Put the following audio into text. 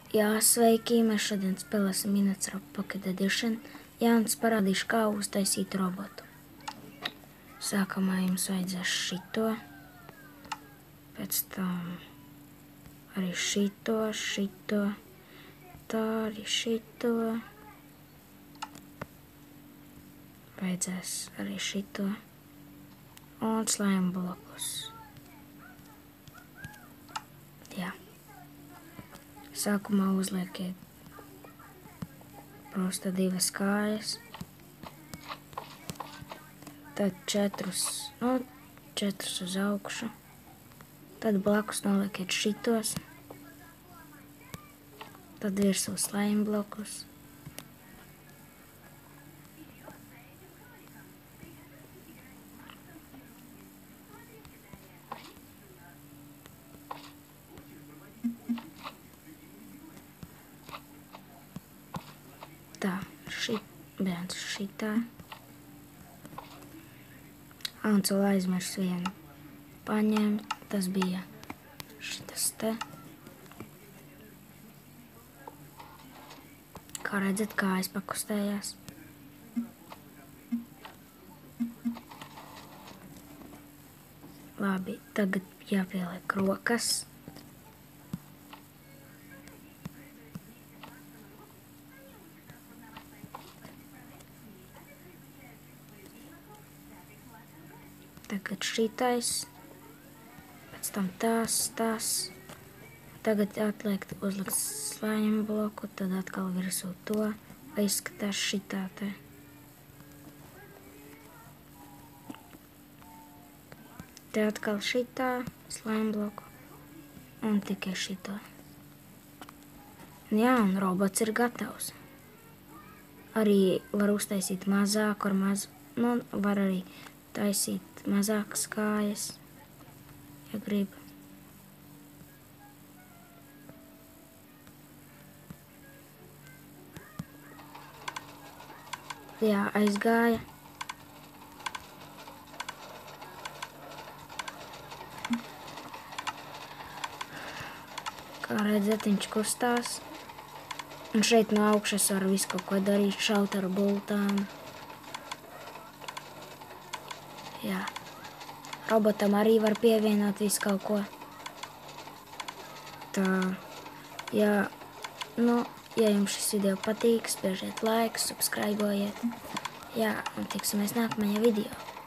Jā, sveiki, mēs šodien spēlēsim Miniature Pocket Edition. Jā, un es parādīšu, kā uztaisīt robotu. Sākumā jums vajadzēs šito, pēc tam arī šito, tā arī šito. Vajadzēs arī šito un slime blokus. Jā. Sākumā uzlieciet prosta 2 kājas, tad 4 uz augšu, tad blakus nolieciet šitos, tad virsū slime blokus. Tā, šitā. Un vēl aizmirsu vienu paņemt, tas bija šitas te. Kā redzat, kājas pakustējās. Labi, tagad jāpieliek rokas. Tagad šitais, pēc tam tās. Tagad atliek uzlikt slime bloku, tad atkal virsū to, lai izskatās šitā te. Te atkal šitā slime bloku un tikai šito. Jā, un robots ir gatavs. Arī var uztaisīt mazāku var arī taisīt mazākas kājas, ja grib. Jā, aizgāja. Kā redzat, viņš kustās. Un šeit no augšas var visu kaut ko darīt, šaut ar bultām. Jā. Robotam arī var pievienot visu kaut ko. Tā, ja jums šis video patīk, spiežiet laiku, subscribojiet. Jā, un tiksimies nākamajā video.